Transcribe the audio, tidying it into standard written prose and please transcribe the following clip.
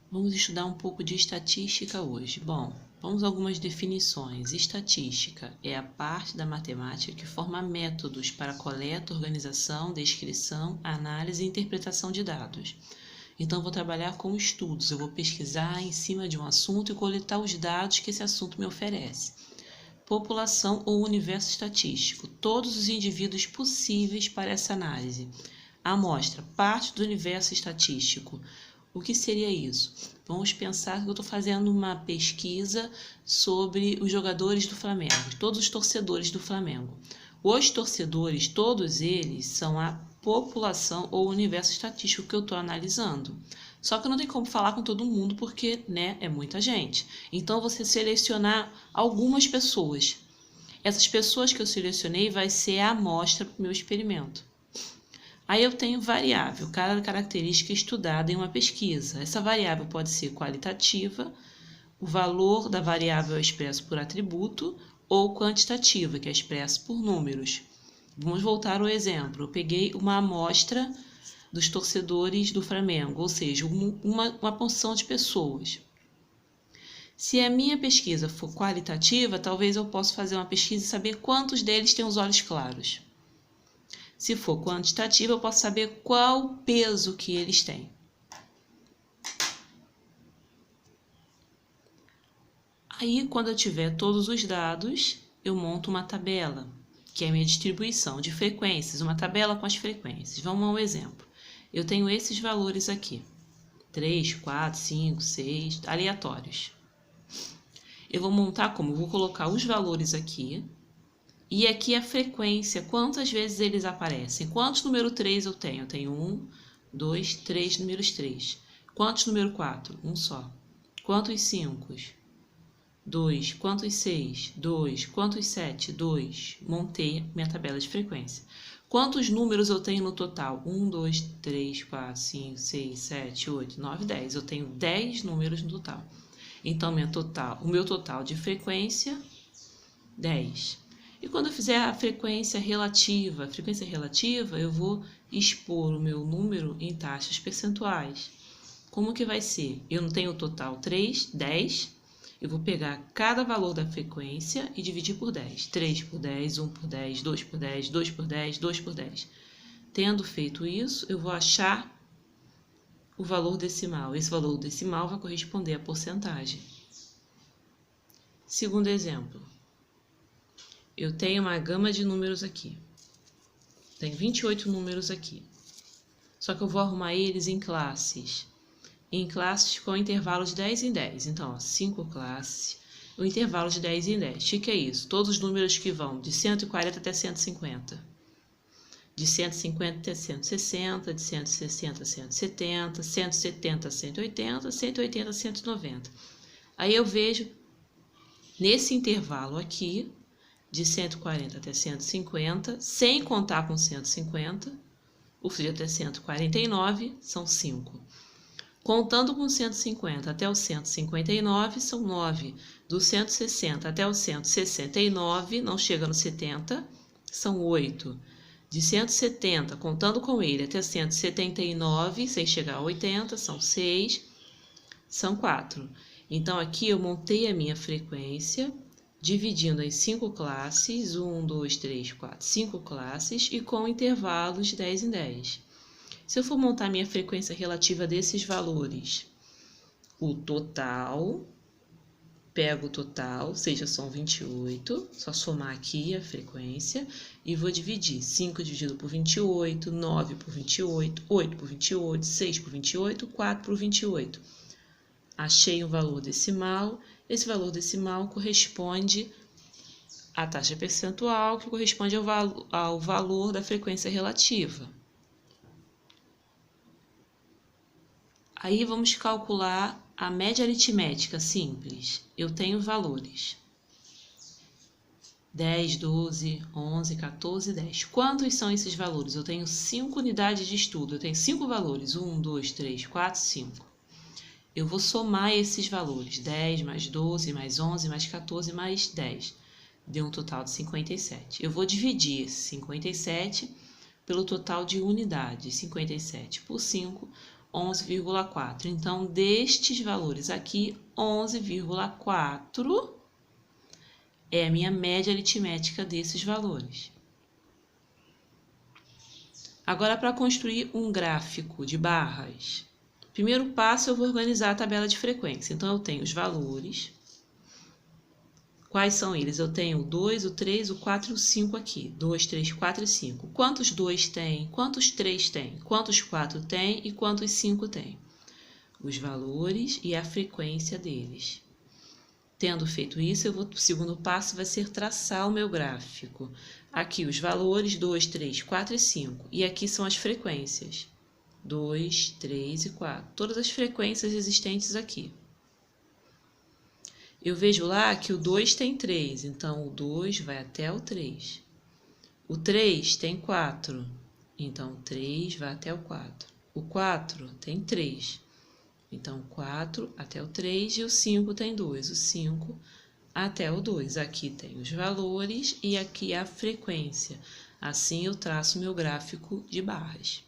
Vamos estudar um pouco de estatística hoje. Bom, vamos a algumas definições. Estatística é a parte da matemática que forma métodos para coleta, organização, descrição, análise e interpretação de dados. Então, vou trabalhar com estudos. Eu vou pesquisar em cima de um assunto e coletar os dados que esse assunto me oferece. População ou universo estatístico. Todos os indivíduos possíveis para essa análise. Amostra, parte do universo estatístico. O que seria isso? Vamos pensar que eu estou fazendo uma pesquisa sobre os jogadores do Flamengo, todos os torcedores do Flamengo. Os torcedores, todos eles, são a população ou universo estatístico que eu estou analisando. Só que não tem como falar com todo mundo porque, é muita gente. Então, você selecionar algumas pessoas. Essas pessoas que eu selecionei vai ser a amostra para o meu experimento. Aí eu tenho variável, cada característica estudada em uma pesquisa. Essa variável pode ser qualitativa, o valor da variável é expresso por atributo, ou quantitativa, que é expresso por números. Vamos voltar ao exemplo. Eu peguei uma amostra dos torcedores do Flamengo, ou seja, uma porção de pessoas. Se a minha pesquisa for qualitativa, talvez eu possa fazer uma pesquisa e saber quantos deles têm os olhos claros. Se for quantitativa, eu posso saber qual o peso que eles têm. Aí, quando eu tiver todos os dados, eu monto uma tabela, que é a minha distribuição de frequências, uma tabela com as frequências. Vamos a um exemplo. Eu tenho esses valores aqui, 3, 4, 5, 6, aleatórios. Eu vou montar como? Eu vou colocar os valores aqui, e aqui a frequência, quantas vezes eles aparecem. Quantos número 3 eu tenho? Eu tenho 1, 2, 3 números 3. Quantos número 4? Um só. Quantos 5? 2. Quantos 6? 2. Quantos 7? 2. Montei minha tabela de frequência. Quantos números eu tenho no total? 1, 2, 3, 4, 5, 6, 7, 8, 9, 10. Eu tenho 10 números no total. Então, o meu total de frequência, 10. E quando eu fizer a frequência relativa, eu vou expor o meu número em taxas percentuais. Como que vai ser? Eu não tenho o total 3, 10. Eu vou pegar cada valor da frequência e dividir por 10. 3 por 10, 1 por 10, 2 por 10, 2 por 10, 2 por 10. Tendo feito isso, eu vou achar o valor decimal. Esse valor decimal vai corresponder à porcentagem. Segundo exemplo. Eu tenho uma gama de números aqui. Tenho 28 números aqui. Só que eu vou arrumar eles em classes. Em classes com intervalo de 10 em 10. Então, 5 classes, o intervalo de 10 em 10. O que é isso? Todos os números que vão de 140 até 150. De 150 até 160, de 160 a 170, 170 a 180, 180 a 190. Aí eu vejo, nesse intervalo aqui, de 140 até 150, sem contar com 150, ou seja, até 149, são 5. Contando com 150 até o 159, são 9. Do 160 até o 169, não chega no 70, são 8. De 170, contando com ele, até 179, sem chegar a 80, são 6, são 4. Então, aqui eu montei a minha frequência, dividindo em 5 classes, 1, 2, 3, 4, 5 classes, e com intervalos de 10 em 10. Se eu for montar minha frequência relativa desses valores, o total, pego o total, seja, são 28, só somar aqui a frequência, e vou dividir 5 dividido por 28, 9 por 28, 8 por 28, 6 por 28, 4 por 28. Achei um valor decimal. Esse valor decimal corresponde à taxa percentual, que corresponde ao valor da frequência relativa. Aí vamos calcular a média aritmética simples. Eu tenho valores 10, 12, 11, 14, 10. Quantos são esses valores? Eu tenho 5 unidades de estudo. Eu tenho 5 valores. 1, 2, 3, 4, 5. Eu vou somar esses valores. 10 mais 12 mais 11 mais 14 mais 10. Deu um total de 57. Eu vou dividir esse 57 pelo total de unidades. 57 por 5, 11,4. Então, destes valores aqui, 11,4 é a minha média aritmética desses valores. Agora, para construir um gráfico de barras, primeiro passo eu vou organizar a tabela de frequência. Então, eu tenho os valores. Quais são eles? Eu tenho o 2, o 3, o 4 e o 5 aqui. 2, 3, 4 e 5. Quantos 2 tem? Quantos 3 tem? Quantos 4 tem? E quantos 5 tem? Os valores e a frequência deles. Tendo feito isso, o segundo passo vai ser traçar o meu gráfico. Aqui os valores 2, 3, 4 e 5. E aqui são as frequências. 2, 3 e 4. Todas as frequências existentes aqui. Eu vejo lá que o 2 tem 3, então o 2 vai até o 3. O 3 tem 4, então o 3 vai até o 4. O 4 tem 3, então o 4 até o 3 e o 5 tem 2, o 5 até o 2. Aqui tem os valores e aqui a frequência. Assim eu traço meu gráfico de barras.